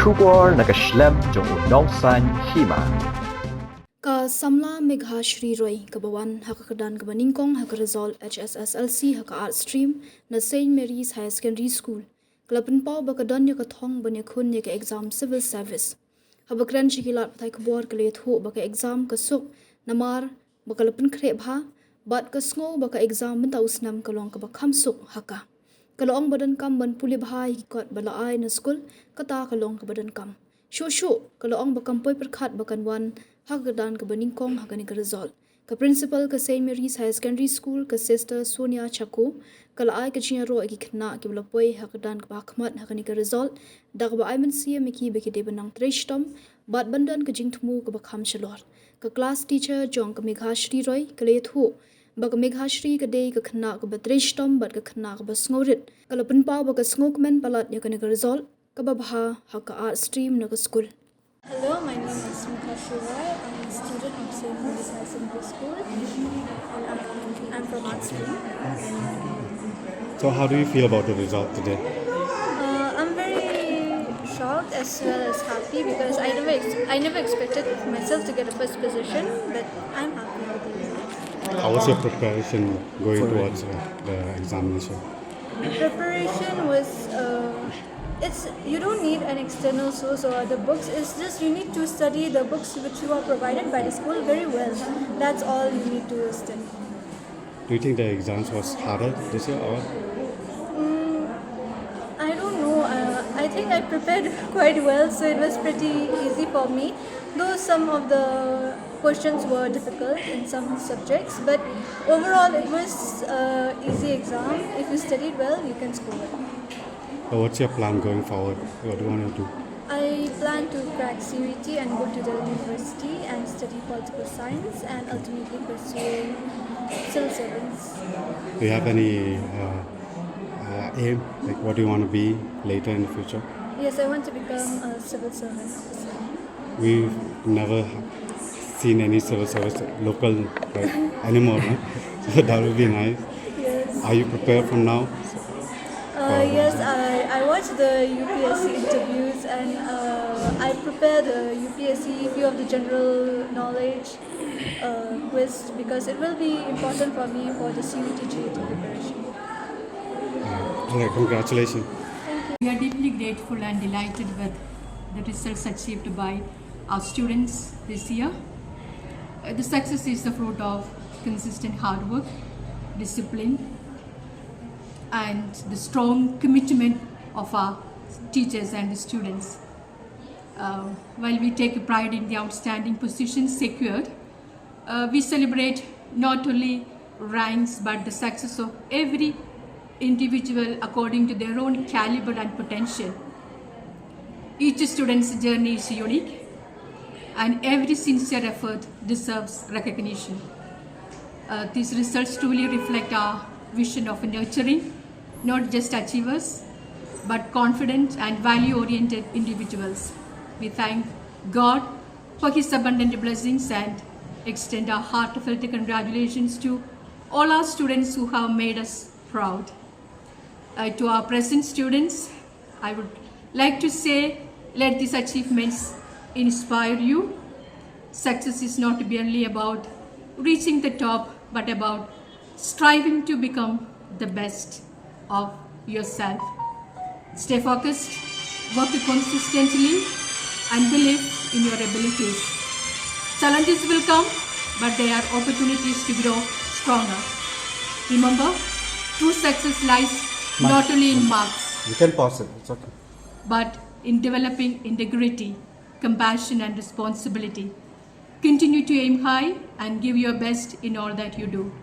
Shubor nakaslem jong unongsan Hima. Ka Samla Megha Shri Roy Kabawan Hakakadan ka Banyngkong Hakaresol HSSLC Haka Art Stream na St. Mary's High Secondary School. Kalapan pao bakadon ya ka Thong Banyngkong ya ka exam civil service. Habakran shikilat patay kabor kalit ho baka exam kasuk namar bakalapan krep ha bat kasngo baka exam bentausnam kalong kabakam suk haka. Kalong badan kam ban puli bahai hikot balaai na school kata kalong ka badan kam. Shushu kalong bakampoy perkhat bakan wan Hakadan ka Banyngkong hakani ka result. Ka principal ka St. Mary's High Secondary School ka Sister Sonia Chako kalaay ka chinya ro agi khna ki blapoy hakadan ka bakmat hakani ka result dak ba ay man siya miki beki de banang treshtom bat bandan ka jingthmu ka bakham chalor. Ka class teacher jong ka Megha Shri Roy kalet hu baka Megha Shri ka de ka khna ka batreshtom bat ka khna ka basngorit kalapun pa baka snokmen palat nya ka result ka babha haka art stream na ka school. Hello, my name is Megha Shri. I'm a student of St. Mary's High Secondary School and I'm from art stream. So how do you feel about the result today? I'm very shocked as well as happy because I never expected myself to get a first position, but I'm happy with the result. How was your preparation going towards the examination? Preparation was you don't need an external source or other books. It's just you need to study the books which you are provided by the school very well. That's all you need to study. Do you think the exams was harder this year or? I don't know. I think I prepared quite well, so it was pretty easy for me. Though some of the questions were difficult in some subjects, but overall it was easy exam. If you studied well, you can score well. So what's your plan going forward? What do you want to do? I plan to crack CUET and go to the university and study political science and ultimately pursue civil servants. Do you have any aim? Like what do you want to be later in the future? Yes, I want to become a civil servant officer. We've never seen any civil service local anymore, no? So that would be nice. Yes. Are you prepared from now? Yes, I watched the UPSC interviews and I prepared the UPSC few of the general knowledge quiz because it will be important for me for the CUET GAT preparation. Okay, congratulations. We are deeply grateful and delighted with the results achieved by our students this year. The success is the fruit of consistent hard work, discipline, and the strong commitment of our teachers and the students. While we take pride in the outstanding positions secured, we celebrate not only ranks but the success of every individual according to their own caliber and potential. Each student's journey is unique and every sincere effort deserves recognition. These results truly reflect our vision of nurturing not just achievers but confident and value-oriented individuals. We thank God for His abundant blessings and extend our heartfelt congratulations to all our students who have made us proud. To our present students, I would like to say, let these achievements inspire you. Success is not merely about reaching the top, but about striving to become the best of yourself. Stay focused, work consistently, and believe in your abilities. Challenges will come, but they are opportunities to grow stronger. Remember, true success lies not only in marks, You can pause it, it's okay. but in developing integrity, compassion, and responsibility. Continue to aim high and give your best in all that you do.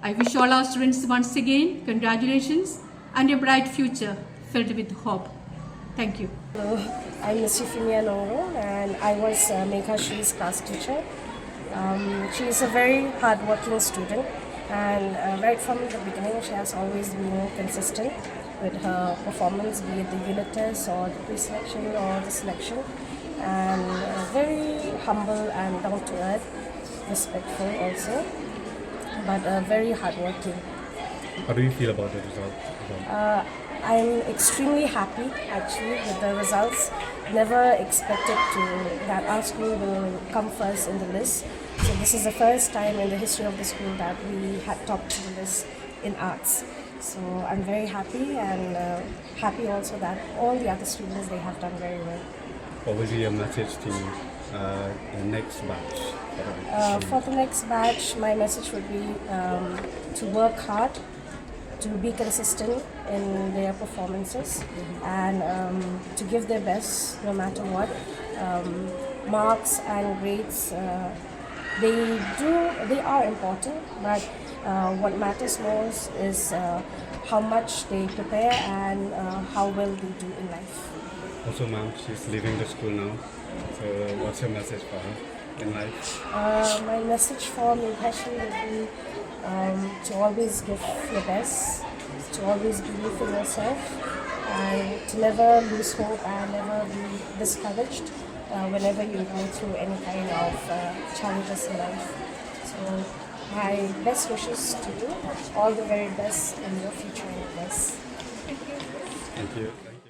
I wish all our students once again congratulations and a bright future filled with hope. Thank you. Hello, I'm Ms. Euphemia Nongro and I was Megha Shri's class teacher. She is a very hardworking student and right from the beginning she has always been consistent with her performance, be it the unit test or the pre-selection or the selection, and very humble and down to earth, respectful also, but very hardworking. How do you feel about the result? I'm extremely happy actually with the results. Never expected that our school will come first in the list. So this is the first time in the history of the school that we had topped the list in arts. So I'm very happy and happy also that all the other students, they have done very well. What was your message to the next batch? For the next batch, my message would be to work hard, to be consistent in their performances, and to give their best no matter what. Marks and grades, they are important, but what matters most is how much they prepare and how well they do in life. Also, ma'am, she's leaving the school now. So, what's your message for her in life? My message for me personally would be to always give your best, to always believe in yourself, and to never lose hope and never be discouraged whenever you go through any kind of challenges in life. So my best wishes to you, all the very best in your future endeavors. Thank you. Thank you.